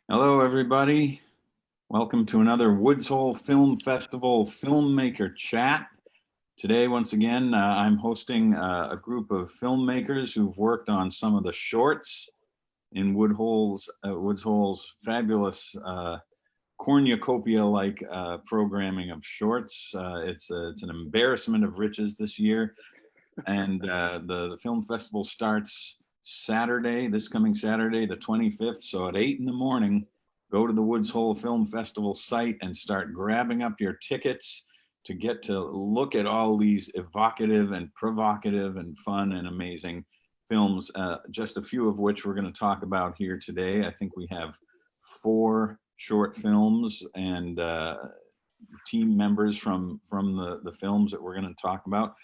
Hello, everybody. Welcome to another Woods Hole Film Festival Filmmaker Chat. Today, once again, I'm hosting a group of filmmakers who've worked on some of the shorts in Woods Hole's fabulous cornucopia-like programming of shorts. It's an embarrassment of riches this year, and the film festival starts Saturday, this coming Saturday, the 25th. So at 8 in the morning, go to the Woods Hole Film Festival site and start grabbing up your tickets to get to look at all these evocative and provocative and fun and amazing films, just a few of which we're going to talk about here today. I think we have 4 short films and team members from the films that we're going to talk about.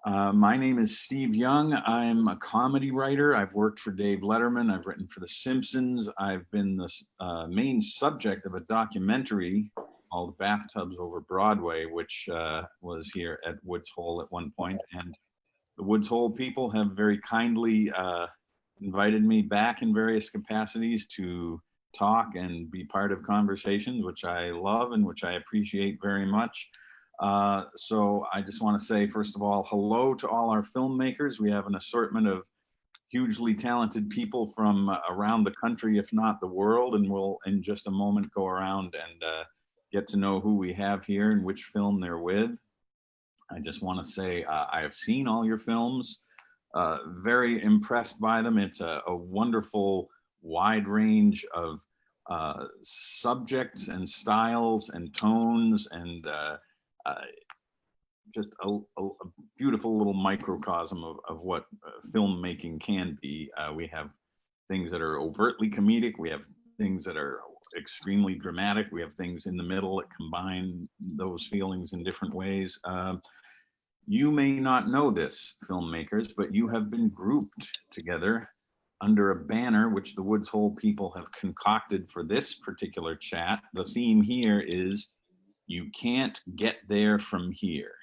My name is Steve Young. I'm a comedy writer. I've worked for Dave Letterman. I've written for The Simpsons. I've been the main subject of a documentary called Bathtubs Over Broadway, which was here at Woods Hole at one point. And the Woods Hole people have very kindly invited me back in various capacities to talk and be part of conversations, which I love and which I appreciate very much. So I just want to say, first of all, hello to all our filmmakers. We have an assortment of hugely talented people from around the country, if not the world, and we'll in just a moment go around and get to know who we have here and which film they're with. I just want to say I have seen all your films, very impressed by them. It's a wonderful wide range of subjects and styles and tones and just a beautiful little microcosm of what filmmaking can be. We have things that are overtly comedic. We have things that are extremely dramatic. We have things in the middle that combine those feelings in different ways. You may not know this, filmmakers, but you have been grouped together under a banner which the Woods Hole people have concocted for this particular chat. The theme here is "You can't get there from here."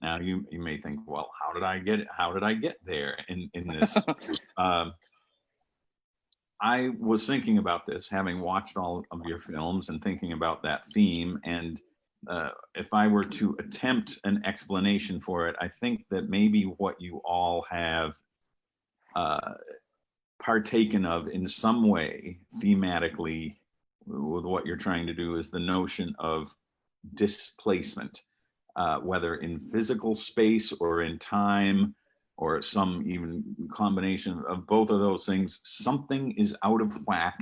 Now you may think, well, how did I get there in this? I was thinking about this, having watched all of your films and thinking about that theme. And if I were to attempt an explanation for it, I think that maybe what you all have partaken of in some way thematically with what you're trying to do is the notion of displacement, whether in physical space or in time or some even combination of both of those things. Something is out of whack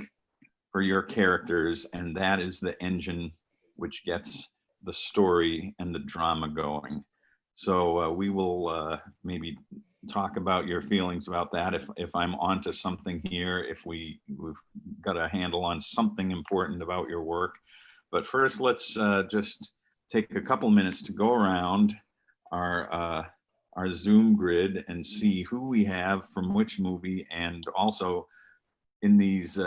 for your characters, and that is the engine which gets the story and the drama going. So we will maybe talk about your feelings about that, if I'm onto something here, if we've got a handle on something important about your work. But first, let's just take a couple minutes to go around our Zoom grid and see who we have from which movie, and also in these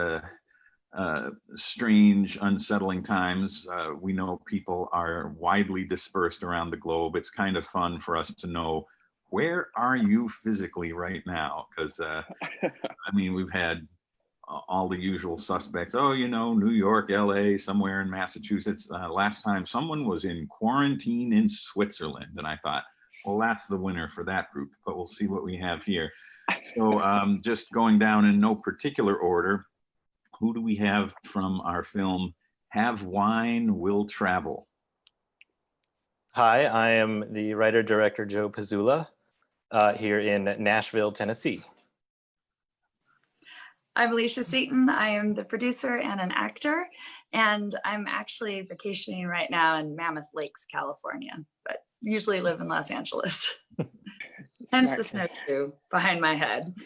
strange, unsettling times, we know people are widely dispersed around the globe. It's kind of fun for us to know, where are you physically right now? Because I mean, we've had all the usual suspects. Oh, you know, New York, LA, somewhere in Massachusetts. Last time someone was in quarantine in Switzerland, and I thought, well, that's the winner for that group, but we'll see what we have here. So just going down in no particular order, who do we have from our film Have Wine, Will Travel? Hi, I am the writer-director Joe Pizzula here in Nashville, Tennessee. I'm Alicia Seaton. I am the producer and an actor, and I'm actually vacationing right now in Mammoth Lakes, California, but usually live in Los Angeles. Hence the snowshoe behind my head.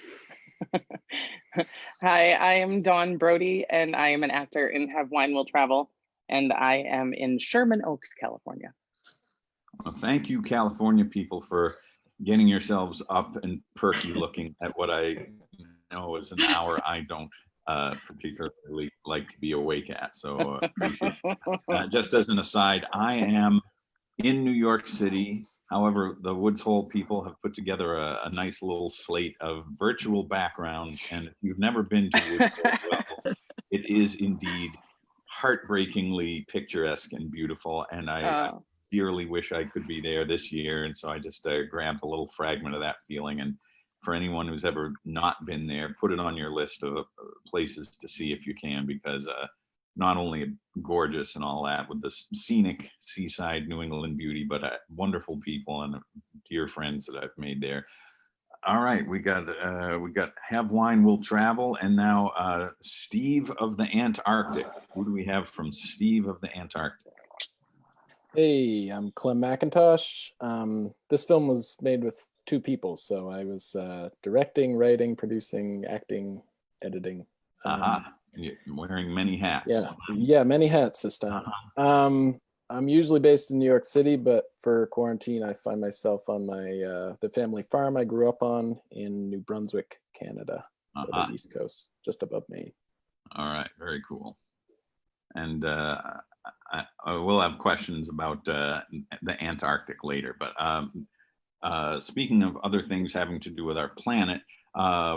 Hi, I am Dawn Brody, and I am an actor in Have Wine, Will Travel, and I am in Sherman Oaks, California. Well, thank you, California people, for getting yourselves up and perky looking at what I know is an hour I don't particularly like to be awake at. So just as an aside, I am in New York City. However, the Woods Hole people have put together a nice little slate of virtual backgrounds. And if you've never been to Woods Hole, well, it is indeed heartbreakingly picturesque and beautiful. And I Oh, dearly wish I could be there this year. And so I just grabbed a little fragment of that feeling. And for anyone who's ever not been there, put it on your list of places to see if you can, because not only gorgeous and all that with this scenic seaside New England beauty, but wonderful people and dear friends that I've made there. All right, we got Have Wine Will Travel, and now Steve of the Antarctic. Who do we have from Steve of the Antarctic? Hey, I'm Clem McIntosh. This film was made with two people, so I was directing, writing, producing, acting, editing. You're wearing many hats. Yeah, many hats this time. I'm usually based in New York City, but for quarantine, I find myself on my the family farm I grew up on in New Brunswick, Canada, so the East Coast, just above Maine. All right, very cool. And I will have questions about the Antarctic later, but speaking of other things having to do with our planet,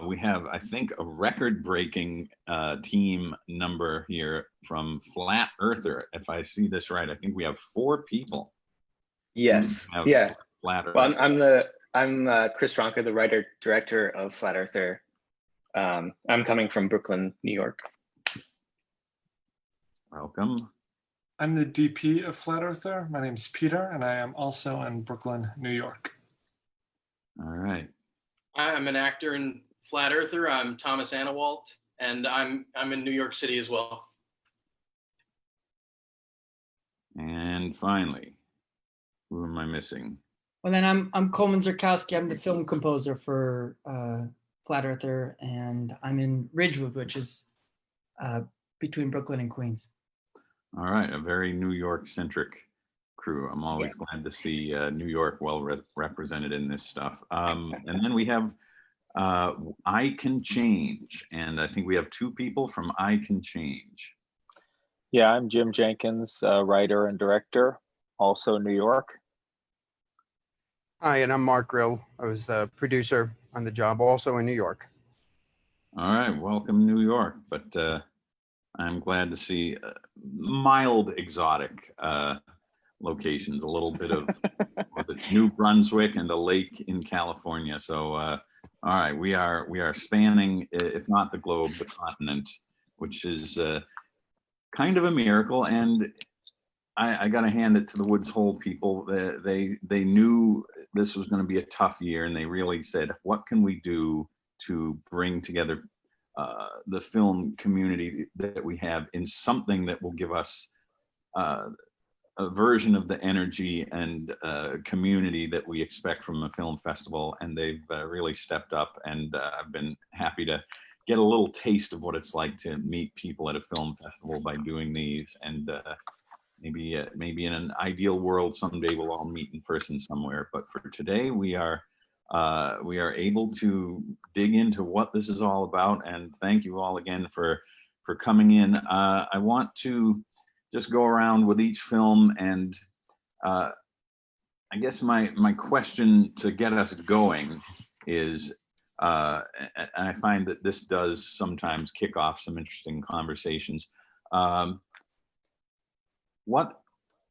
we have, I think, a record-breaking team number here from Flat Earther. If I see this right, I think we have 4 people. Yes. Yeah. Flat Earther. Well, I'm Chris Ronker, the writer director of Flat Earther. I'm coming from Brooklyn, New York. Welcome. I'm the DP of Flat Earther. My name's Peter, and I am also in Brooklyn, New York. All right. I'm an actor in Flat Earther. I'm Thomas Annawalt, and I'm in New York City as well. And finally, who am I missing? Well, then I'm Coleman Zerkowski. I'm the film composer for Flat Earther, and I'm in Ridgewood, which is between Brooklyn and Queens. All right, a very New York-centric crew. I'm always glad to see New York well represented in this stuff. And then we have I Can Change, and I think we have 2 people from I Can Change. Yeah, I'm Jim Jenkins, writer and director, also New York. Hi, and I'm Mark Grill. I was the producer on the job, also in New York. All right, welcome New York, but I'm glad to see mild exotic locations, a little bit of New Brunswick and a lake in California. So, all right, we are spanning, if not the globe, the continent, which is kind of a miracle. And I got to hand it to the Woods Hole people. They knew this was going to be a tough year, and they really said, what can we do to bring together the film community that we have in something that will give us a version of the energy and community that we expect from a film festival. And they've really stepped up, and I've been happy to get a little taste of what it's like to meet people at a film festival by doing these. And maybe in an ideal world someday we'll all meet in person somewhere. But for today, we are able to dig into what this is all about. And thank you all again for coming in. I want to just go around with each film, and I guess my question to get us going is, and I find that this does sometimes kick off some interesting conversations. What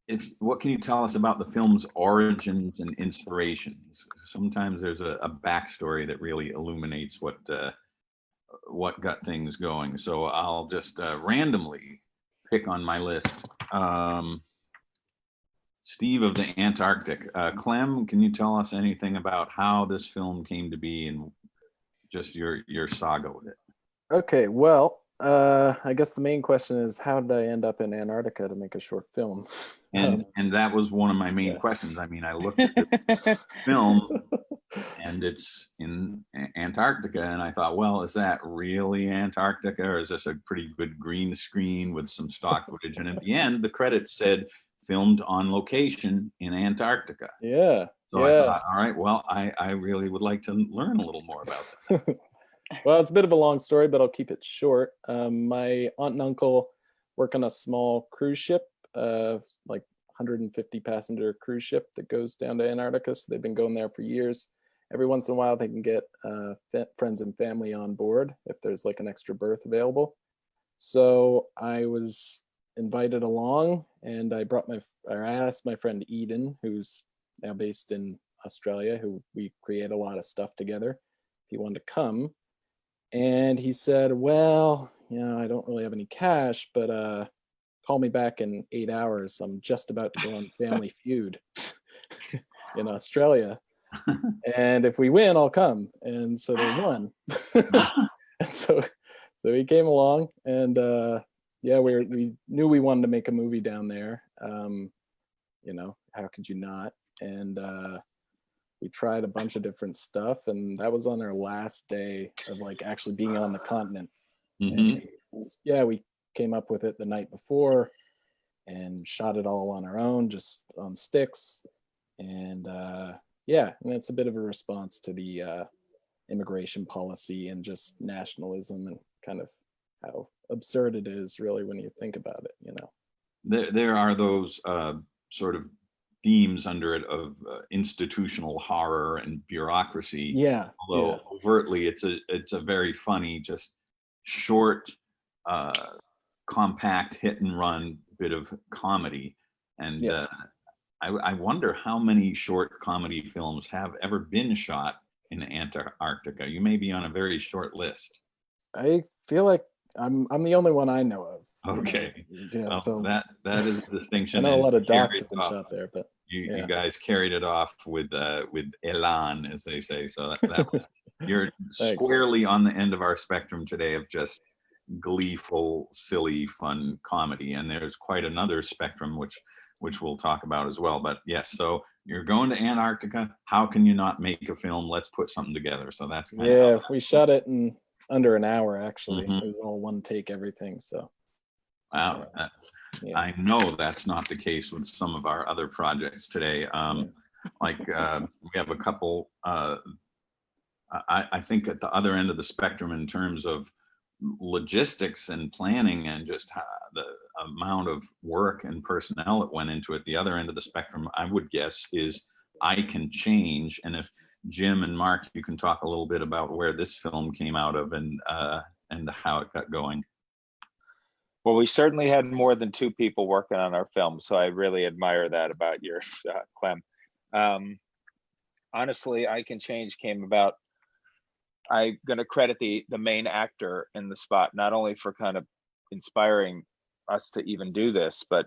can you tell us about the film's origins and inspirations? Sometimes there's a backstory that really illuminates what got things going. So I'll just randomly pick on my list. Steve of the Antarctic. Clem, can you tell us anything about how this film came to be and just your saga with it? Okay, well, I guess the main question is, how did I end up in Antarctica to make a short film? And that was one of my main questions. I mean, I looked at this film and it's in Antarctica, and I thought, well, is that really Antarctica, or is this a pretty good green screen with some stock footage? And at the end, the credits said filmed on location in Antarctica. Yeah. So I thought, all right, well, I really would like to learn a little more about that. Well, it's a bit of a long story, but I'll keep it short. My aunt and uncle work on a small cruise ship, like 150 passenger cruise ship that goes down to Antarctica. So they've been going there for years. Every once in a while, they can get friends and family on board if there's like an extra berth available. So I was invited along, and I asked my friend Eden, who's now based in Australia, who we create a lot of stuff together, if he wanted to come. And he said, well, I don't really have any cash, but call me back in 8 hours. I'm just about to go on Family Feud in Australia. And if we win, I'll come. And so they won. And so he came along, and we knew we wanted to make a movie down there. How could you not? And we tried a bunch of different stuff, and that was on our last day of like actually being on the continent. Mhm. And we came up with it the night before and shot it all on our own, just on sticks. And and it's a bit of a response to the immigration policy and just nationalism, and kind of how absurd it is really when you think about it. There are those sort of themes under it of institutional horror and bureaucracy. Yeah. Although overtly, it's a very funny, just short, compact hit and run bit of comedy. And I wonder how many short comedy films have ever been shot in Antarctica. You may be on a very short list. I feel like I'm the only one I know of. Okay. Yeah. Well, So that is a distinction. I know a and lot of carried docs have been off. shot there, but You guys carried it off with elan, as they say. So that was, you're squarely on the end of our spectrum today of just gleeful, silly, fun comedy. And there's quite another spectrum which we'll talk about as well. But yes, so you're going to Antarctica. How can you not make a film? Let's put something together. So that's we shot it in under an hour. Actually, it was all one take, everything. So wow. I know that's not the case with some of our other projects today. We have a couple, I think at the other end of the spectrum in terms of logistics and planning and just the amount of work and personnel that went into it. The other end of the spectrum, I would guess, is I Can Change. And if Jim and Mark, you can talk a little bit about where this film came out of and how it got going. Well, we certainly had more than 2 people working on our film, so I really admire that about your Clem. Honestly, I Can Change came about. I'm going to credit the main actor in the spot, not only for kind of inspiring us to even do this, but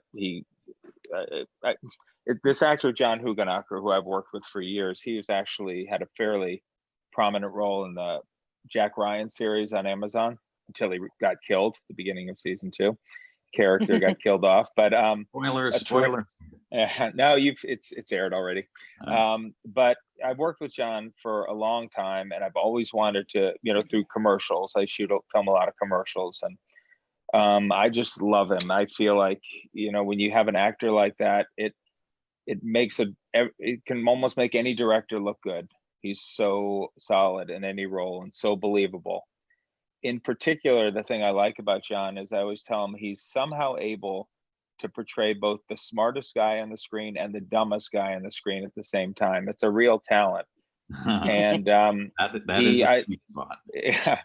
this actor, John Hugonaker, who I've worked with for years, he was actually had a fairly prominent role in the Jack Ryan series on Amazon until he got killed at the beginning of season 2. Character got killed off, but spoiler. No, it's aired already. But I've worked with John for a long time, and I've always wanted to, through commercials. I film a lot of commercials, and I just love him. I feel like, when you have an actor like that, it can almost make any director look good. He's so solid in any role and so believable. In particular, the thing I like about John is I always tell him he's somehow able to portray both the smartest guy on the screen and the dumbest guy on the screen at the same time. It's a real talent. And that is a sweet spot. Yeah,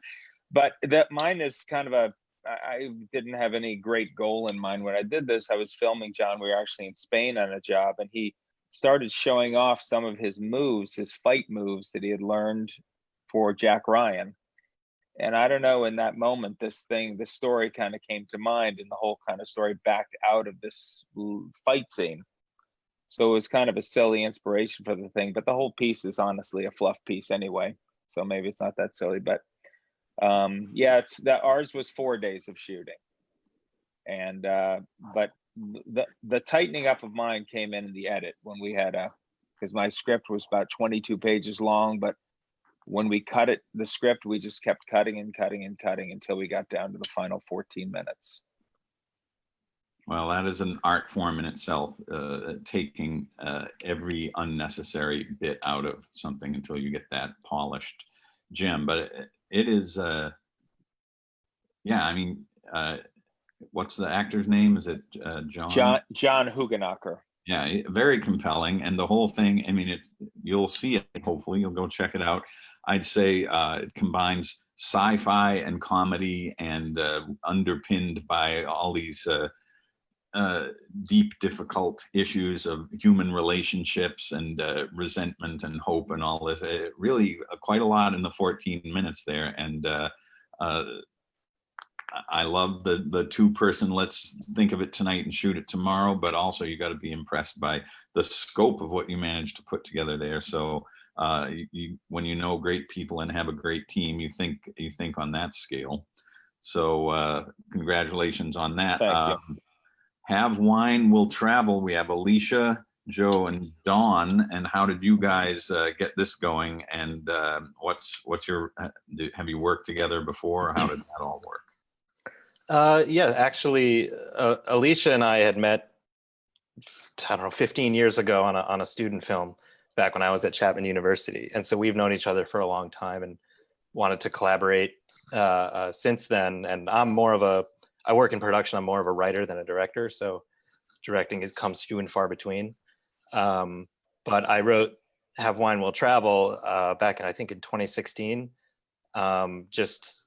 but mine is kind of I didn't have any great goal in mind when I did this. I was filming John. We were actually in Spain on a job, and he started showing off some of his moves, his fight moves that he had learned for Jack Ryan. And I don't know, in that moment, this story kind of came to mind, and the whole kind of story backed out of this fight scene. So it was kind of a silly inspiration for the thing, but the whole piece is honestly a fluff piece anyway. So maybe it's not that silly, but it's that ours was 4 days of shooting. And but the tightening up of mine came in the edit when we had because my script was about 22 pages long, but when we cut it, the script, we just kept cutting and cutting and cutting until we got down to the final 14 minutes. Well, that is an art form in itself, taking every unnecessary bit out of something until you get that polished gem. But it is, what's the actor's name? Is it John? John Hugonaker. Yeah, very compelling. And the whole thing, you'll see it, hopefully, you'll go check it out. I'd say it combines sci-fi and comedy, and underpinned by all these deep, difficult issues of human relationships and resentment and hope and all this. Really, quite a lot in the 14 minutes there. And I love the two-person, let's think of it tonight and shoot it tomorrow, but also you got to be impressed by the scope of what you managed to put together there. So when you know great people and have a great team, you think on that scale. So congratulations on that. Thank you. Have Wine Will Travel. We have Alicia, Joe, and Dawn. And how did you guys get this going? And what's your, have you worked together before? Or how did that all work? Yeah, actually, Alicia and I had met, I don't know, 15 years ago on a student film back when I was at Chapman University. And so we've known each other for a long time and wanted to collaborate since then. And I work in production. I'm more of a writer than a director. So directing comes few and far between. But I wrote Have Wine Will Travel back in, I think in 2016, just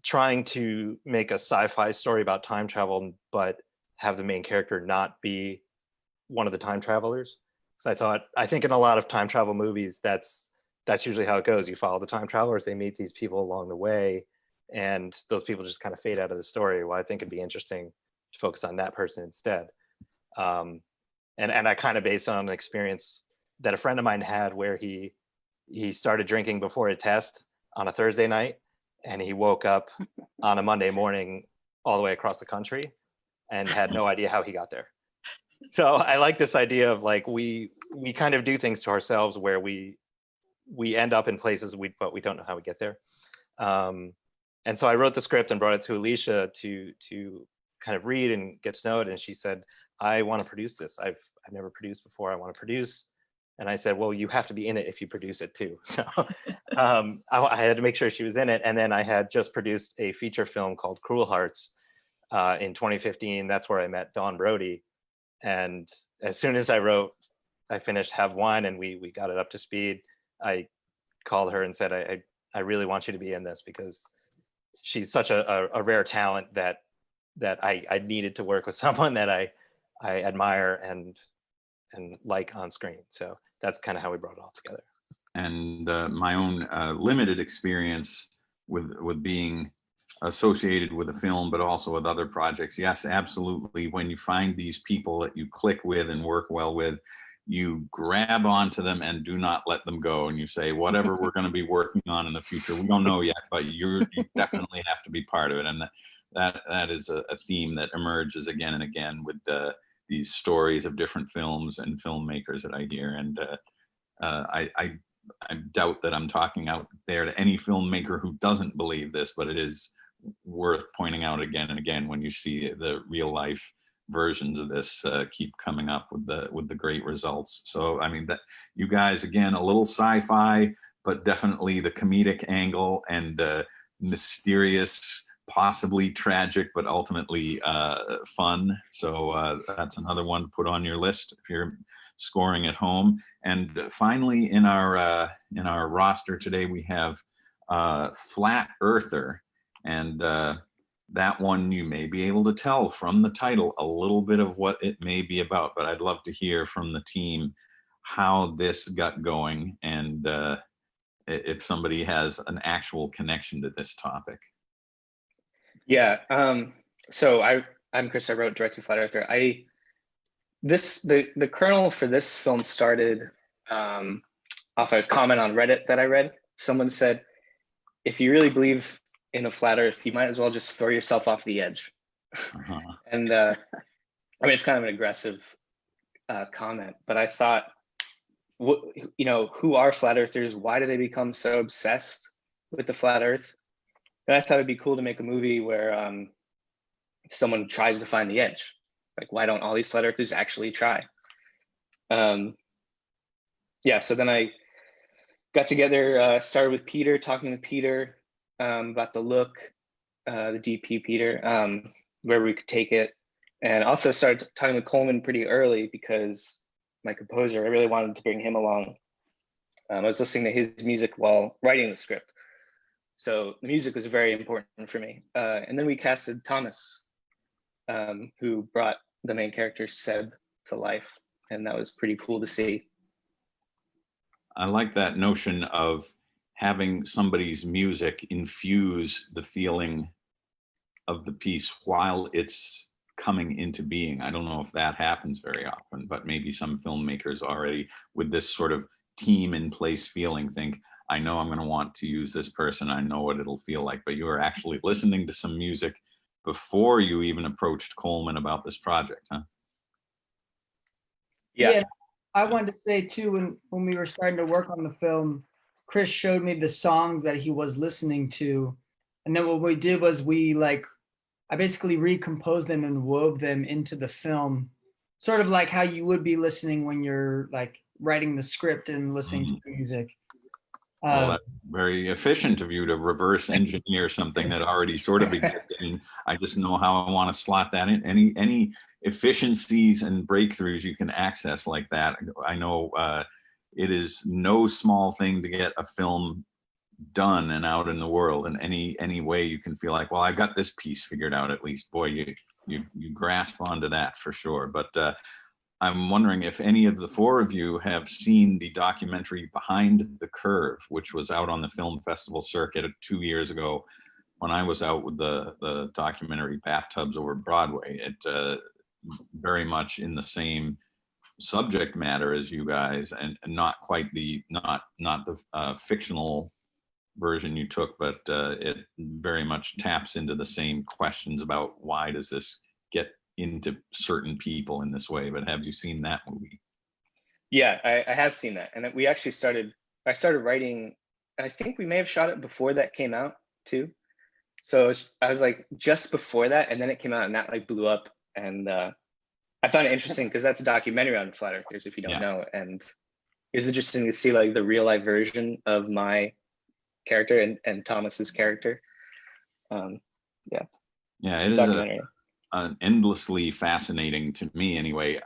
trying to make a sci-fi story about time travel, but have the main character not be one of the time travelers. So I think in a lot of time travel movies, that's usually how it goes. You follow the time travelers, they meet these people along the way, and those people just kind of fade out of the story. Well, I think it'd be interesting to focus on that person instead. And I kind of based on an experience that a friend of mine had where he started drinking before a test on a Thursday night, and he woke up on a Monday morning all the way across the country and had no idea how he got there. So I like this idea of like, we kind of do things to ourselves where we end up in places but we don't know how we get there. And so I wrote the script and brought it to Alicia to kind of read and get to know it. And she said, I want to produce this. I've never produced before. I want to produce. And I said, well, you have to be in it if you produce it too. So I had to make sure she was in it. And then I had just produced a feature film called Cruel Hearts in 2015. That's where I met Dawn Brody. And as soon as I finished Have Wine and we got it up to speed, I called her and said, I really want you to be in this because she's such a rare talent that I needed to work with someone that I admire and like on screen. So that's kind of how we brought it all together. And my own limited experience with being associated with a film, but also with other projects. Yes, absolutely. When you find these people that you click with and work well with, you grab onto them and do not let them go. And you say, whatever we're going to be working on in the future, we don't know yet, but you definitely have to be part of it. And that is a theme that emerges again and again with these stories of different films and filmmakers that I hear. And I doubt that I'm talking out there to any filmmaker who doesn't believe this, but it is worth pointing out again and again when you see the real life versions of this keep coming up with the great results. So I mean, that you guys, again, a little sci-fi, but definitely the comedic angle and mysterious, possibly tragic, but ultimately fun. So that's another one to put on your list if you're scoring at home. And finally, in our roster today, we have Flat Earther, and that one you may be able to tell from the title a little bit of what it may be about. But I'd love to hear from the team how this got going and if somebody has an actual connection to this topic. Yeah. So I'm Chris. I wrote, directed Flat Earther. The kernel for this film started off a comment on Reddit that I read. Someone said, if you really believe in a flat Earth, you might as well just throw yourself off the edge. And I mean, it's kind of an aggressive comment, but I thought, who are flat earthers? Why do they become so obsessed with the flat Earth? And I thought it'd be cool to make a movie where someone tries to find the edge. Like, why don't all these flat earthers actually try? Yeah, so then I got together, started with Peter, talking to Peter about the look, the DP Peter, where we could take it. And also started talking with Coleman pretty early because my composer, I really wanted to bring him along. I was listening to his music while writing the script. So the music was very important for me. And then we casted Thomas, who brought the main character Seb to life, and that was pretty cool to see. I like that notion of having somebody's music infuse the feeling of the piece while it's coming into being. I don't know if that happens very often, but maybe some filmmakers already with this sort of team in place feeling think, I know I'm going to want to use this person. I know what it'll feel like, but you are actually listening to some music before you even approached Coleman about this project, huh? Yeah. I wanted to say too, when we were starting to work on the film, Chris showed me the songs that he was listening to. And then what we did was I basically recomposed them and wove them into the film, sort of like how you would be listening when you're like writing the script and listening to the music. Well, that's very efficient of you to reverse engineer something that already sort of existed. And I just know how I want to slot that in. Any efficiencies and breakthroughs you can access like that. I know it is no small thing to get a film done and out in the world in any way you can feel like, well, I've got this piece figured out at least. Boy, you grasp onto that for sure. But I'm wondering if any of the four of you have seen the documentary Behind the Curve, which was out on the film festival circuit 2 years ago when I was out with the documentary Bathtubs Over Broadway. It very much in the same subject matter as you guys, and not quite not the fictional version you took, but it very much taps into the same questions about why does this get into certain people in this way. But have you seen that movie? Yeah, I have seen that. And we actually I started writing, I think we may have shot it before that came out too. So I was like just before that, and then it came out and that like blew up. And I found it interesting because that's a documentary on flat earthers, if you don't know. And it was interesting to see like the real life version of my character and Thomas's character. Yeah, it is an endlessly fascinating, to me anyway,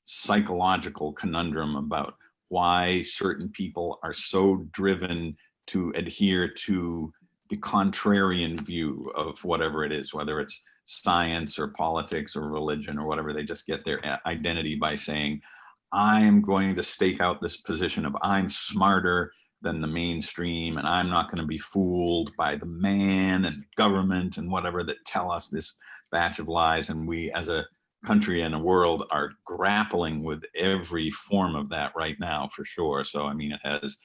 psychological conundrum about why certain people are so driven to adhere to the contrarian view of whatever it is, whether it's science or politics or religion or whatever. They just get their identity by saying, I'm going to stake out this position of I'm smarter than the mainstream, and I'm not going to be fooled by the man and government and whatever that tell us this batch of lies. And we as a country and a world are grappling with every form of that right now, for sure. So I mean, it has,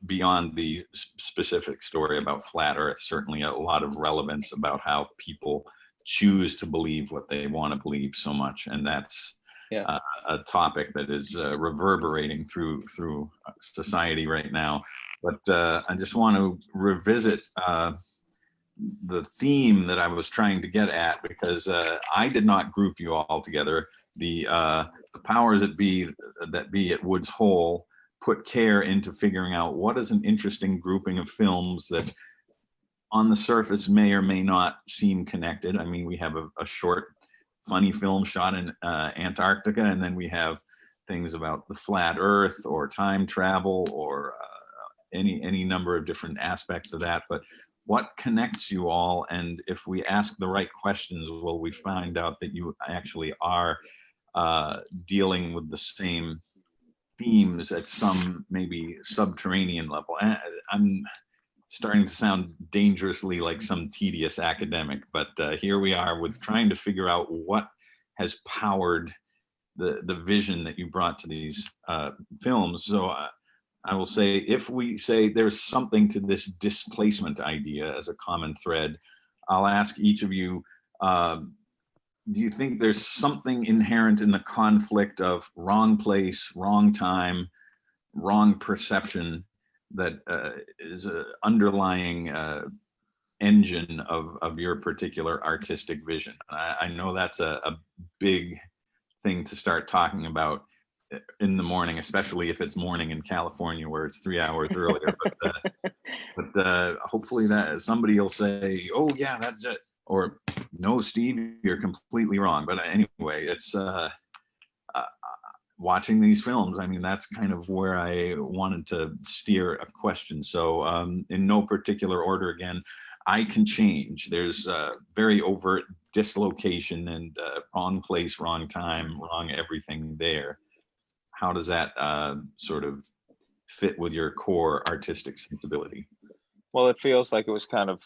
beyond the specific story about flat earth, certainly a lot of relevance about how people choose to believe what they want to believe so much. And that's a topic that is reverberating through society right now. But I just want to revisit the theme that I was trying to get at, because I did not group you all together. The powers that be at Woods Hole put care into figuring out what is an interesting grouping of films that on the surface may or may not seem connected. I mean, we have a short, funny film shot in Antarctica, and then we have things about the flat earth or time travel or any number of different aspects of that. But what connects you all? And if we ask the right questions, will we find out that you actually are dealing with the same themes at some maybe subterranean level? I'm starting to sound dangerously like some tedious academic, but here we are with trying to figure out what has powered the vision that you brought to these films. So I will say, if we say there's something to this displacement idea as a common thread, I'll ask each of you, do you think there's something inherent in the conflict of wrong place, wrong time, wrong perception that is an underlying engine of your particular artistic vision? I know that's a big thing to start talking about in the morning, especially if it's morning in California where it's 3 hours earlier. But hopefully that somebody will say, "Oh yeah, that's it," or "No, Steve, you're completely wrong." But anyway, it's watching these films, I mean, that's kind of where I wanted to steer a question. So in no particular order, again, I Can Change. There's very overt dislocation and wrong place, wrong time, wrong everything there. How does that sort of fit with your core artistic sensibility? Well, it feels like it was kind of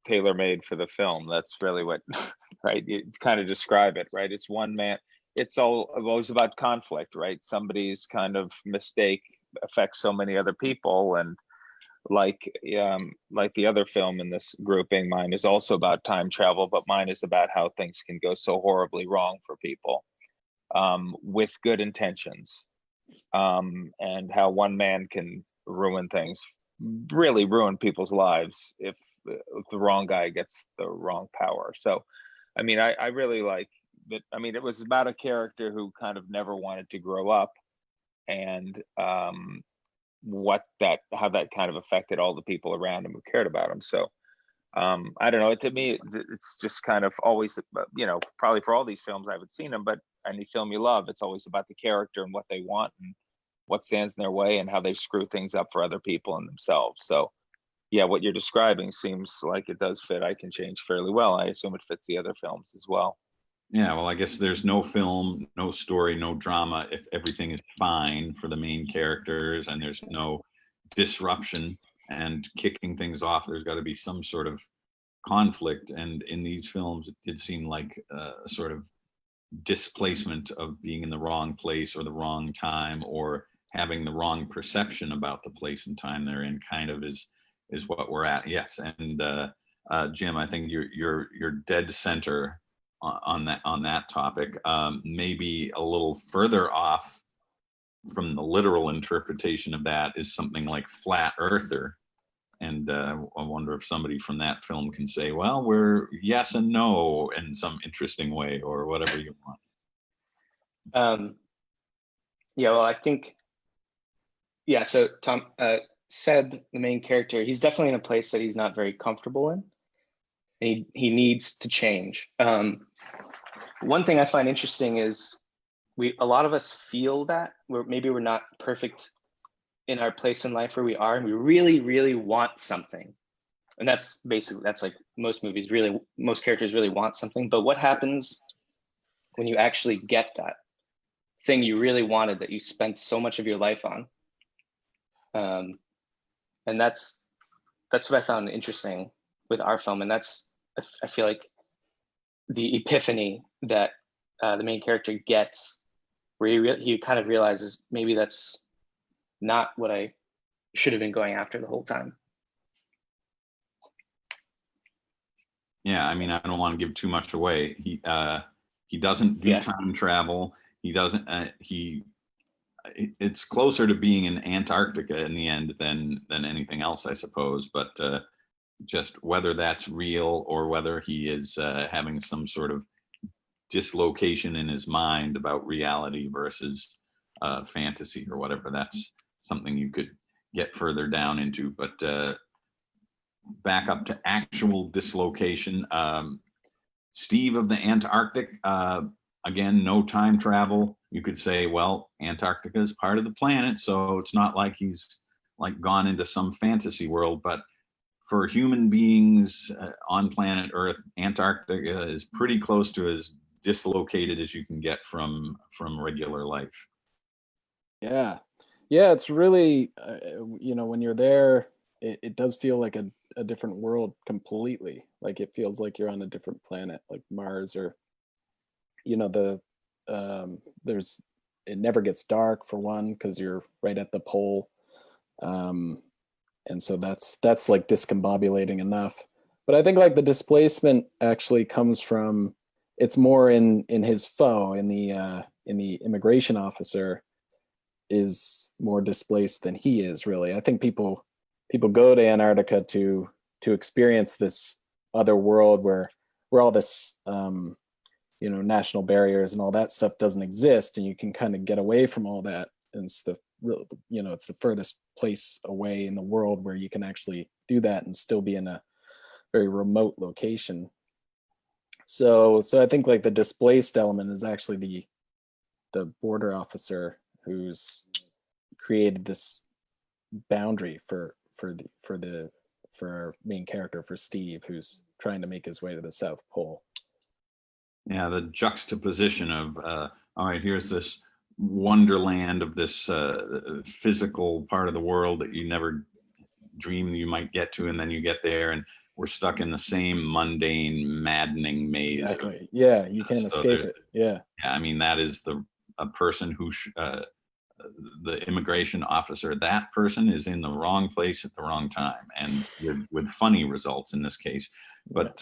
tailor-made for the film. That's really what, right? You kind of describe it, right? It's one man. It's always about conflict, right? Somebody's kind of mistake affects so many other people, and like the other film in this grouping, mine is also about time travel, but mine is about how things can go so horribly wrong for people with good intentions, and how one man can ruin things, really ruin people's lives if the wrong guy gets the wrong power. So, I mean, I really like that. I mean, it was about a character who kind of never wanted to grow up, and how that kind of affected all the people around him who cared about him. So I don't know, to me it's just kind of always, probably for all these films I haven't seen them, but any film you love, it's always about the character and what they want and what stands in their way and how they screw things up for other people and themselves. So yeah, what you're describing seems like it does fit I Can Change fairly well. I assume it fits the other films as well. Yeah, well, I guess there's no film, no story, no drama if everything is fine for the main characters and there's no disruption and kicking things off. There's got to be some sort of conflict. And in these films, it did seem like a sort of displacement of being in the wrong place or the wrong time or having the wrong perception about the place and time they're in kind of is what we're at. Yes. And Jim, I think you're dead center on that topic. Maybe a little further off from the literal interpretation of that is something like Flat Earther. And I wonder if somebody from that film can say, well, we're yes and no in some interesting way or whatever you want. Yeah, well, I think, yeah, so Tom, Seb, the main character, he's definitely in a place that he's not very comfortable in. He needs to change. One thing I find interesting is a lot of us feel that maybe we're not perfect in our place in life where we are, and we really, really want something. And that's like most movies, really, most characters really want something. But what happens when you actually get that thing you really wanted that you spent so much of your life on? And that's what I found interesting with our film. And I feel like the epiphany that the main character gets, where he kind of realizes maybe that's not what I should have been going after the whole time. Yeah, I mean, I don't want to give too much away. He doesn't do time travel. He doesn't. It's closer to being in Antarctica in the end than anything else, I suppose. But just whether that's real or whether he is having some sort of dislocation in his mind about reality versus fantasy or whatever, that's something you could get further down into. But back up to actual dislocation. Steve of the Antarctic, again, no time travel. You could say, well, Antarctica is part of the planet, so it's not like he's like gone into some fantasy world. But for human beings on planet Earth, Antarctica is pretty close to as dislocated as you can get from regular life. Yeah, it's really, when you're there, it does feel like a different world completely. Like it feels like you're on a different planet, like Mars, or it never gets dark for one because you're right at the pole, and so that's like discombobulating enough. But I think like the displacement actually comes from, it's more in his foe, in the immigration officer is more displaced than he is, really. I think people go to Antarctica to experience this other world where all this national barriers and all that stuff doesn't exist, and you can kind of get away from all that. And it's it's the furthest place away in the world where you can actually do that and still be in a very remote location. So I think like the displaced element is actually the border officer who's created this boundary for our main character, for Steve, who's trying to make his way to the South Pole. Yeah, the juxtaposition of all right, here's this wonderland of this physical part of the world that you never dreamed you might get to, and then you get there and we're stuck in the same mundane, maddening maze. Exactly. Yeah, you can't escape it. Yeah. Yeah, I mean, that is a person who the immigration officer, that person is in the wrong place at the wrong time, and with funny results in this case. But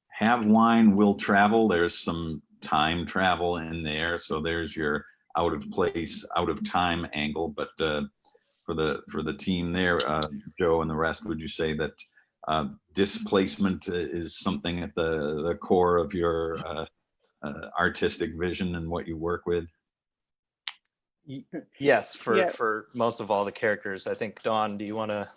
have wine, will travel. There's some time travel in there, so there's your out of place, out of time angle. But for the team there, Joe and the rest, would you say that displacement is something at the core of your artistic vision and what you work with? Yes, for most of all the characters. I think, Dawn, do you want to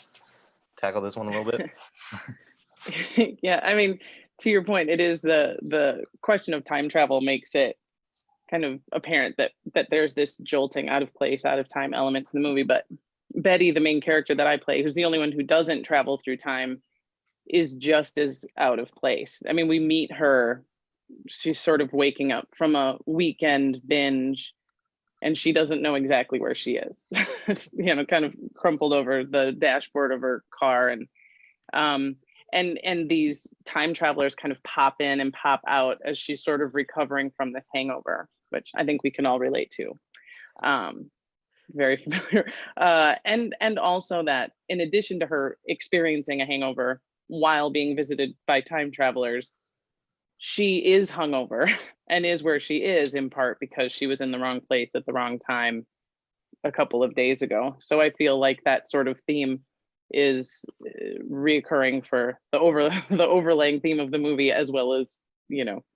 tackle this one a little bit? Yeah, I mean, to your point, it is the question of time travel makes it kind of apparent that there's this jolting out of place, out of time elements in the movie. But Betty, the main character that I play, who's the only one who doesn't travel through time, is just as out of place. I mean, we meet her, she's sort of waking up from a weekend binge, and she doesn't know exactly where she is. Kind of crumpled over the dashboard of her car, and these time travelers kind of pop in and pop out as she's sort of recovering from this hangover, which I think we can all relate to. Very familiar. And also that in addition to her experiencing a hangover while being visited by time travelers, she is hungover and is where she is in part because she was in the wrong place at the wrong time a couple of days ago. So I feel like that sort of theme is reoccurring for the overlaying theme of the movie, as well as,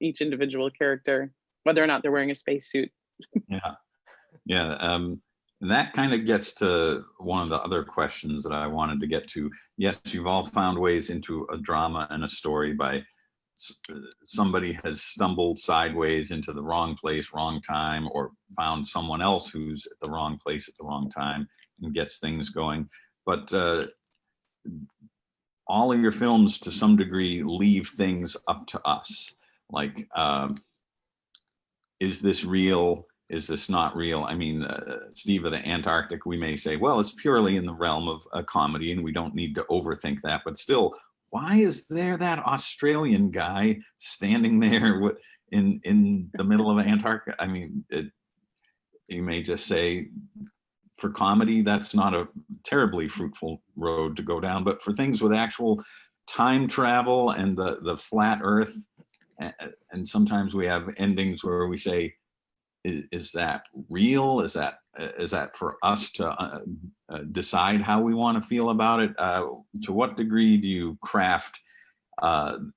each individual character, whether or not they're wearing a spacesuit. Yeah. That kind of gets to one of the other questions that I wanted to get to. Yes, you've all found ways into a drama and a story by somebody has stumbled sideways into the wrong place, wrong time, or found someone else who's at the wrong place at the wrong time and gets things going. But all of your films, to some degree, leave things up to us. Like, is this real? Is this not real? I mean, Steve of the Antarctic, we may say, well, it's purely in the realm of a comedy and we don't need to overthink that. But still, why is there that Australian guy standing there in the middle of Antarctica? I mean, you may just say, for comedy, that's not a terribly fruitful road to go down. But for things with actual time travel and the flat Earth, and sometimes we have endings where we say, is that real? Is that for us to decide how we want to feel about it? To what degree do you craft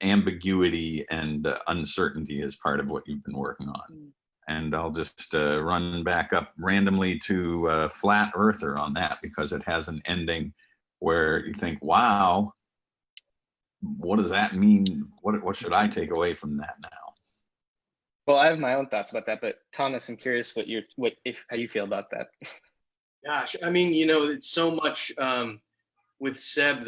ambiguity and uncertainty as part of what you've been working on? And I'll just run back up randomly to Flat Earther on that, because it has an ending where you think, wow, what does that mean? What should I take away from that now? Well, I have my own thoughts about that, but Thomas, I'm curious how you feel about that. Gosh, I mean, it's so much with Seb.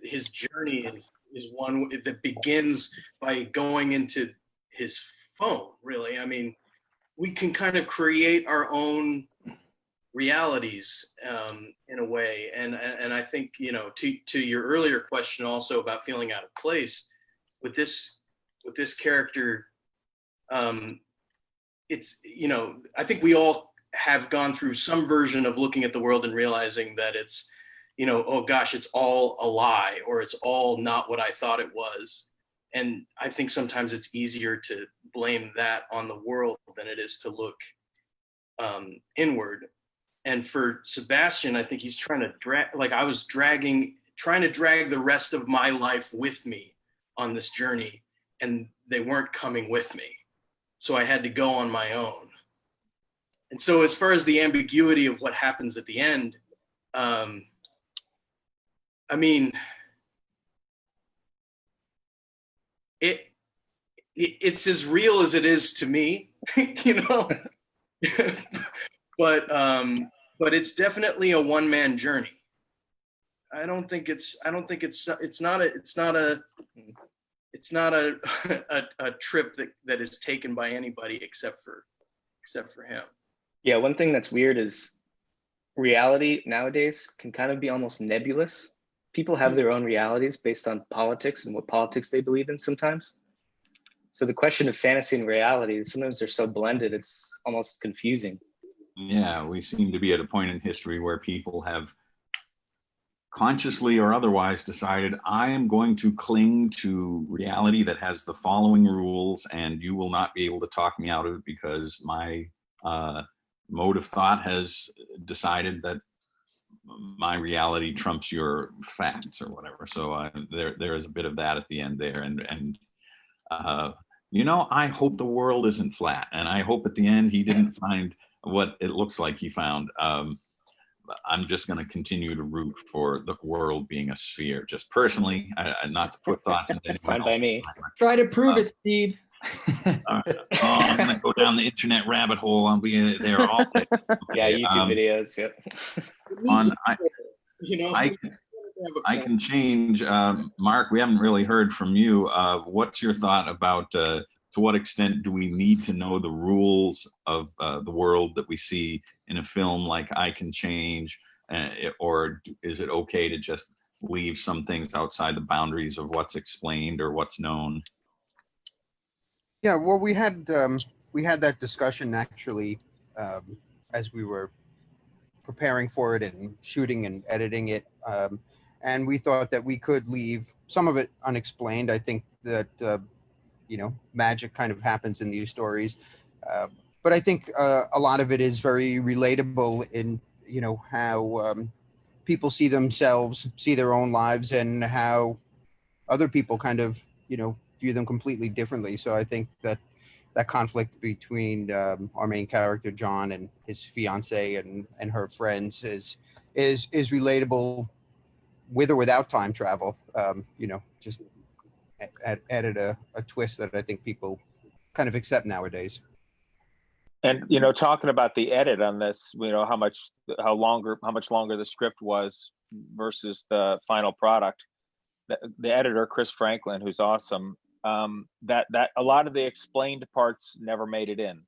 His journey is one that begins by going into his phone. Really, I mean, we can kind of create our own realities in a way, and I think to your earlier question also about feeling out of place with this character. It's, I think we all have gone through some version of looking at the world and realizing that it's, oh gosh, it's all a lie, or it's all not what I thought it was. And I think sometimes it's easier to blame that on the world than it is to look inward. And for Sebastian, I think he's trying to trying to drag the rest of my life with me on this journey, and they weren't coming with me. So I had to go on my own. And so as far as the ambiguity of what happens at the end, I mean, it's as real as it is to me, you know. but it's definitely a one-man journey. I don't think it's not a trip that is taken by anybody except for him. Yeah, one thing that's weird is reality nowadays can kind of be almost nebulous. People have their own realities based on politics and what politics they believe in sometimes. So the question of fantasy and reality, sometimes they're so blended, it's almost confusing. Yeah, we seem to be at a point in history where people have consciously or otherwise decided, I am going to cling to reality that has the following rules, and you will not be able to talk me out of it because my mode of thought has decided that my reality trumps your facts or whatever. So there is a bit of that at the end there, and you know, I hope the world isn't flat, and I hope at the end he didn't find what it looks like he found. I'm just going to continue to root for the world being a sphere, just personally, not to put thoughts into anyone Fine by else. me. Try to prove it, Steve. I'm going to go down the internet rabbit hole. I'll be there all day. Yeah, Okay, YouTube videos. Yep. You know, I can change. Mark, we haven't really heard from you. What's your thought about to what extent do we need to know the rules of the world that we see in a film like I Can Change, or is it okay to just leave some things outside the boundaries of what's explained or what's known? Yeah, well, we had that discussion actually as we were preparing for it and shooting and editing it, and we thought that we could leave some of it unexplained. I think that you know, magic kind of happens in these stories, but I think a lot of it is very relatable in, you know, how people see themselves, see their own lives, and how other people kind of, you know, view them completely differently. So I think that that conflict between our main character John and his fiance and her friends is relatable with or without time travel. You know, just added a twist that I think people kind of accept nowadays. And you know, talking about the edit on this, you know, how much longer the script was versus the final product. The editor, Chris Franklin, who's awesome, that a lot of the explained parts never made it in.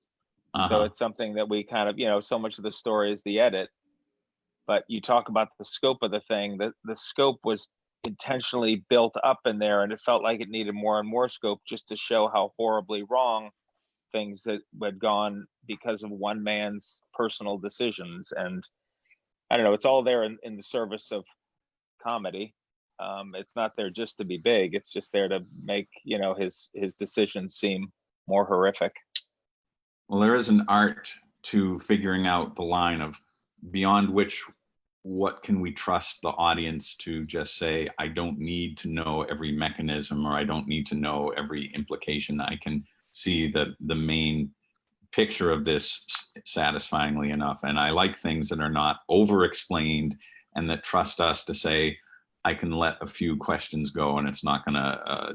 So it's something that we kind of, you know, so much of the story is the edit, but you talk about the scope of the thing. The scope was intentionally built up in there, and it felt like it needed more and more scope just to show how horribly wrong things that had gone because of one man's personal decisions. And I don't know, it's all there in the service of comedy. It's not there just to be big. It's just there to make, you know, his decisions seem more horrific. Well, there is an art to figuring out the line of beyond which, what can we trust the audience to just say, I don't need to know every mechanism, or I don't need to know every implication. I can see the main picture of this satisfyingly enough. And I like things that are not over explained and that trust us to say, I can let a few questions go and it's not going to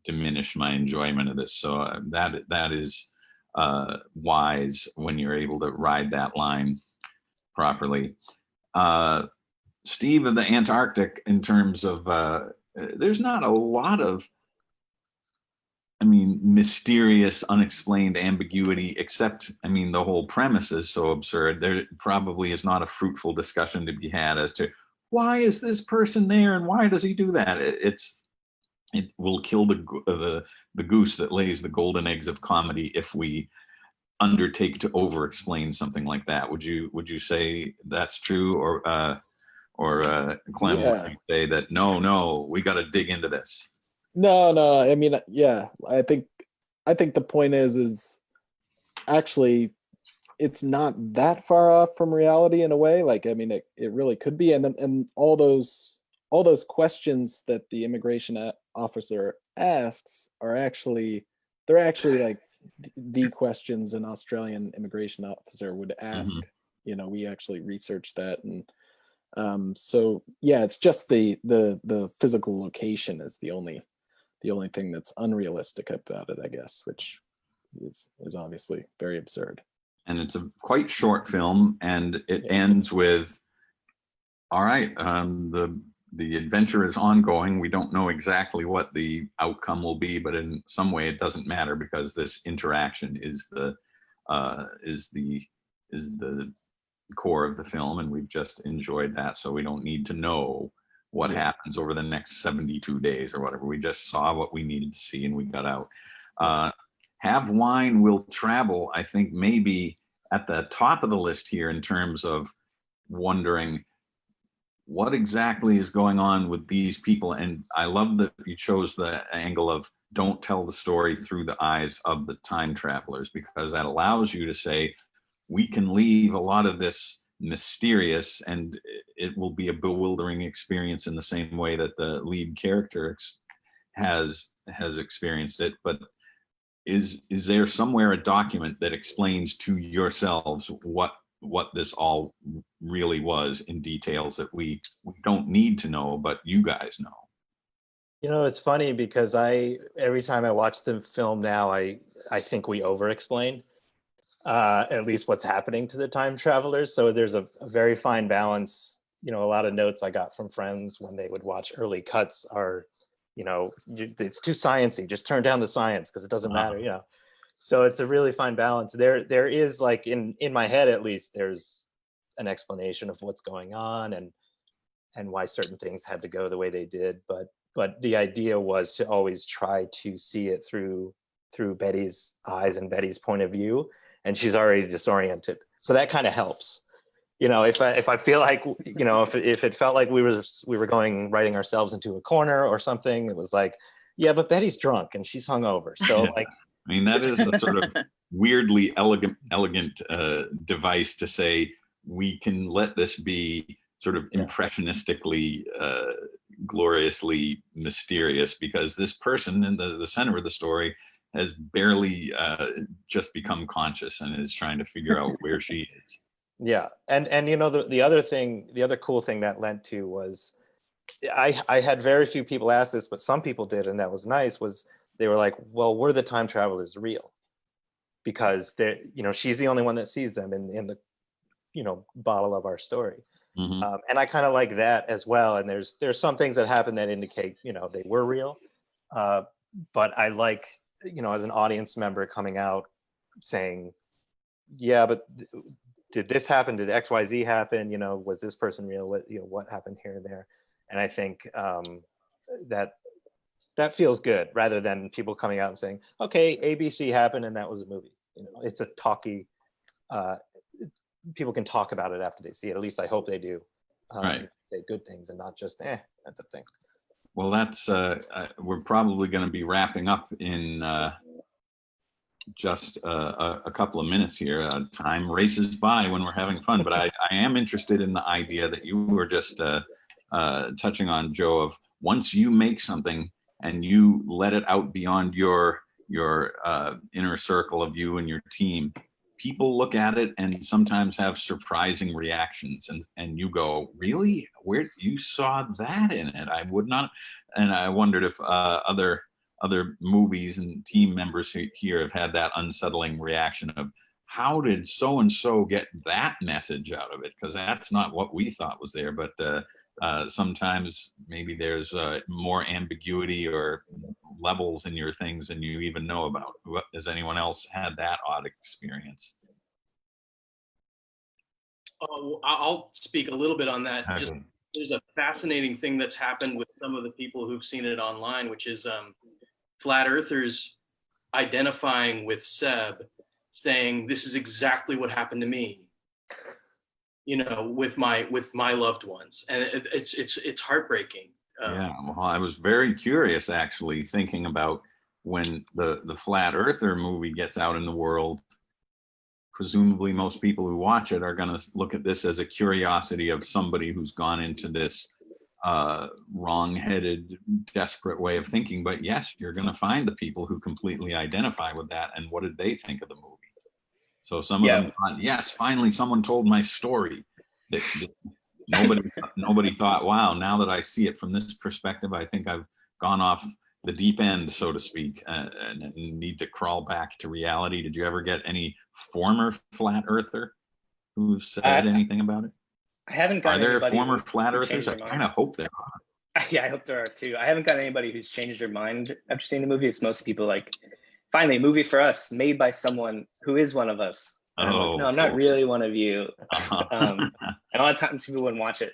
diminish my enjoyment of this. So that is wise when you're able to ride that line properly. Steve, of the Antarctic, in terms of there's not a lot of, I mean, mysterious, unexplained ambiguity, except, I mean, the whole premise is so absurd. There probably is not a fruitful discussion to be had as to why is this person there and why does he do that? It will kill the goose that lays the golden eggs of comedy if we undertake to over-explain something like that. Would you say that's true, or Clem, Yeah. would you say that no, we got to dig into this? No. I mean, yeah. I think the point is actually it's not that far off from reality in a way. Like, I mean, it really could be. And all those questions that the immigration officer asks are actually like the questions an Australian immigration officer would ask. Mhm. You know, we actually researched that, and so yeah, it's just the physical location is the only the only thing that's unrealistic about it, I guess, which is obviously very absurd. And it's a quite short film, and it ends with, all right, the adventure is ongoing. We don't know exactly what the outcome will be, but in some way it doesn't matter because this interaction is the core of the film, and we've just enjoyed that. So we don't need to know what happens over the next 72 days or whatever. We just saw what we needed to see and we got out. Have Wine Will Travel, I think, maybe at the top of the list here in terms of wondering what exactly is going on with these people. And I love that you chose the angle of don't tell the story through the eyes of the time travelers, because that allows you to say, we can leave a lot of this mysterious and it will be a bewildering experience in the same way that the lead character has experienced it. But is there somewhere a document that explains to yourselves what this all really was in details that we don't need to know, but you guys know? You know, it's funny because every time I watch the film now, I think we over-explain at least what's happening to the time travelers. So there's a very fine balance. You know, a lot of notes I got from friends when they would watch early cuts are, you know, it's too sciencey, just turn down the science because it doesn't matter, you know. So it's a really fine balance. There is, like, in my head at least, there's an explanation of what's going on and why certain things had to go the way they did. But the idea was to always try to see it through Betty's eyes and Betty's point of view, and she's already disoriented. So that kind of helps. You know, if I feel like, you know, if it felt like we were writing ourselves into a corner or something, it was like, yeah, but Betty's drunk and she's hungover. So like, I mean, that is a sort of weirdly elegant device to say we can let this be sort of impressionistically, gloriously mysterious, because this person in the center of the story has barely just become conscious and is trying to figure out where she is. Yeah, and you know, the other cool thing that lent to was I had very few people ask this, but some people did, and that was nice. Was they were like, well, were the time travelers real? Because they, you know, she's the only one that sees them in the, you know, bottle of our story. Mm-hmm. And I kind of like that as well. And there's some things that happen that indicate, you know, they were real. But I like, you know, as an audience member coming out saying, yeah, but did this happen? Did XYZ happen? You know, was this person real? What happened here and there? And I think that feels good, rather than people coming out and saying, okay, ABC happened and that was a movie. You know, it's a talky, people can talk about it after they see it. At least I hope they do. Right. Say good things and not just, that's a thing. Well, that's, we're probably going to be wrapping up in just a couple of minutes here. Time races by when we're having fun, but I am interested in the idea that you were just touching on, Joe, of once you make something and you let it out beyond your inner circle of you and your team, people look at it and sometimes have surprising reactions, and you go, really? Where you saw that in it? I would not. And I wondered if other movies and team members here have had that unsettling reaction of, how did so and so get that message out of it? Because that's not what we thought was there. But sometimes maybe there's more ambiguity or levels in your things than you even know about. Has anyone else had that odd experience? Oh, I'll speak a little bit on that. Okay. Just, there's a fascinating thing that's happened with some of the people who've seen it online, which is flat earthers identifying with Seb, saying, this is exactly what happened to me, you know, with my loved ones. And it's heartbreaking. Yeah, well, I was very curious, actually, thinking about when the Flat Earther movie gets out in the world. Presumably most people who watch it are going to look at this as a curiosity of somebody who's gone into this wrong-headed, desperate way of thinking. But yes, you're going to find the people who completely identify with that. And what did they think of the movie? So some of them thought, yes, finally someone told my story. Nobody thought, wow, now that I see it from this perspective, I think I've gone off the deep end, so to speak, and need to crawl back to reality. Did you ever get any former flat earther who said anything about it? I haven't Are gotten there anybody former who flat earthers? changed I their kind mind. of hope there are. Yeah, I hope there are too. I haven't gotten anybody who's changed their mind after seeing the movie. It's most people like, finally, a movie for us, made by someone who is one of us. And I'm like, no, I'm not really one of you. And a lot of times people wouldn't watch it,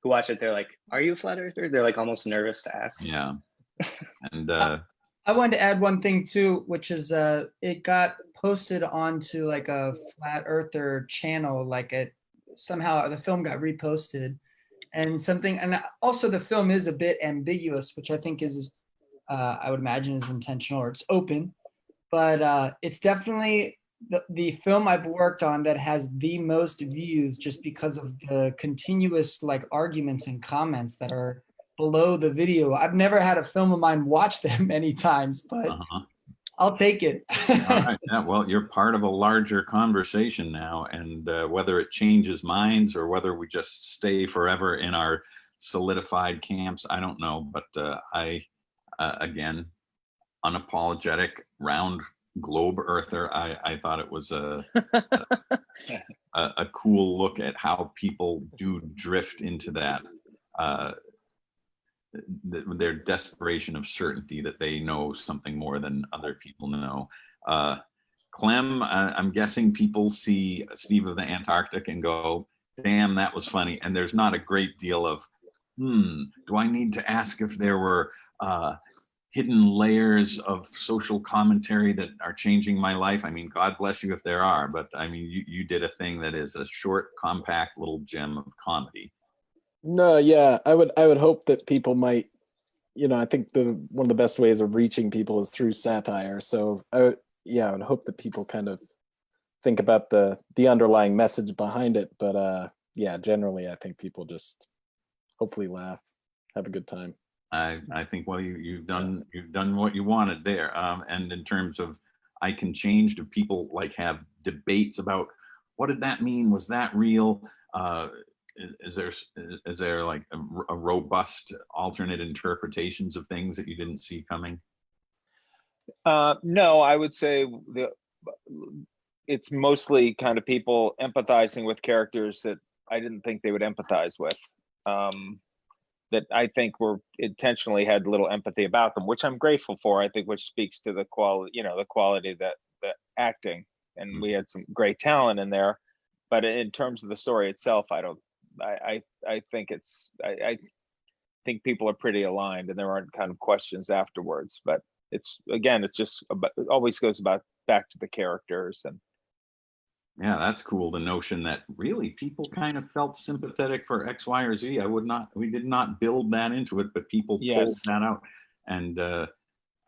who watch it, they're like, are you a flat earther? They're like almost nervous to ask. Yeah. And I wanted to add one thing too, which is it got posted onto like a flat earther channel, like it somehow the film got reposted and something, and also the film is a bit ambiguous, which I think is I would imagine is intentional, or it's open, but it's definitely the film I've worked on that has the most views, just because of the continuous like arguments and comments that are below the video. I've never had a film of mine watch that many times, but I'll take it. All right. Yeah, well, you're part of a larger conversation now, and whether it changes minds or whether we just stay forever in our solidified camps, I don't know. But I, again, unapologetic round globe earther. I thought it was a cool look at how people do drift into that. Their desperation of certainty that they know something more than other people know. Clem, I'm guessing people see Steve of the Antarctic and go, damn, that was funny. And there's not a great deal of, do I need to ask if there were hidden layers of social commentary that are changing my life? I mean, God bless you if there are, but I mean, you did a thing that is a short, compact little gem of comedy. No, yeah, I would hope that people might, I think one of the best ways of reaching people is through satire. So I would hope that people kind of think about the underlying message behind it. But yeah, generally I think people just hopefully laugh, have a good time. I think, well, you've done what you wanted there. And in terms of I can change, do people like have debates about what did that mean? Was that real? Is there like a robust alternate interpretations of things that you didn't see coming? No, I would say it's mostly kind of people empathizing with characters that I didn't think they would empathize with. That I think were intentionally had little empathy about them, which I'm grateful for. I think, which speaks to the quality, the quality that the acting, and we had some great talent in there. But in terms of the story itself, I think people are pretty aligned, and there aren't kind of questions afterwards. But it's just about, it always goes back to the characters. And yeah, that's cool. The notion that really people kind of felt sympathetic for X, Y, or Z. We did not build that into it, but people pulled that out. And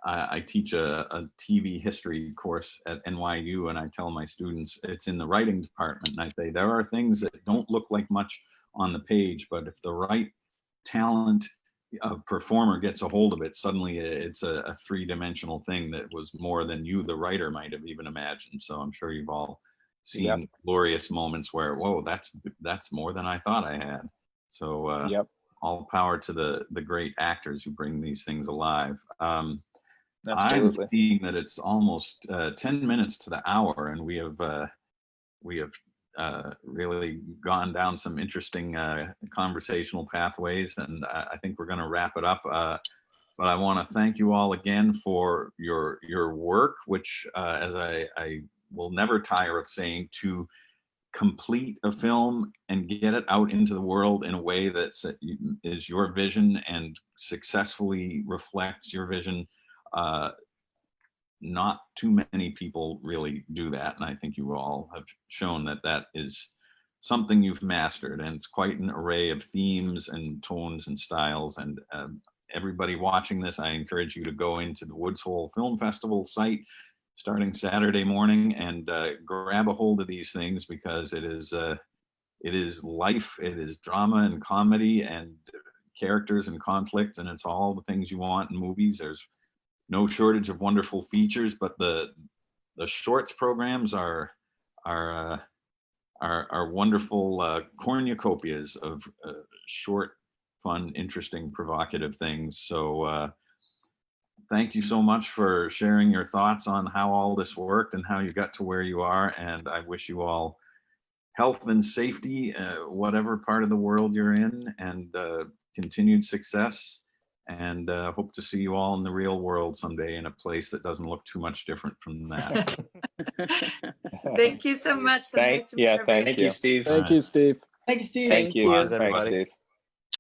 I teach a TV history course at NYU, and I tell my students it's in the writing department, and I say there are things that don't look like much on the page, but if the right talent performer gets a hold of it, suddenly it's a three-dimensional thing that was more than you, the writer, might have even imagined. So I'm sure you've all seen glorious moments where, whoa, that's more than I thought I had. So all power to the great actors who bring these things alive. Absolutely. I'm seeing that it's almost 10 minutes to the hour, and we have really gone down some interesting conversational pathways, and I think we're going to wrap it up. But I want to thank you all again for your work, which, as I will never tire of saying, to complete a film and get it out into the world in a way that is your vision and successfully reflects your vision. Not too many people really do that, and I think you all have shown that is something you've mastered, and it's quite an array of themes and tones and styles. And everybody watching this, I encourage you to go into the Woods Hole Film Festival site starting Saturday morning and grab a hold of these things, because it is life, it is drama and comedy and characters and conflict, and it's all the things you want in movies. There's no shortage of wonderful features, but the shorts programs are wonderful cornucopias of short, fun, interesting, provocative things. So thank you so much for sharing your thoughts on how all this worked and how you got to where you are. And I wish you all health and safety, whatever part of the world you're in, and continued success. And hope to see you all in the real world someday in a place that doesn't look too much different from that. Thank you so much. So nice to meet Yeah, everybody. thank you. Steve. Thank you, Steve. Thank you, Steve. Thank you. Cheers, Thanks, everybody. Steve.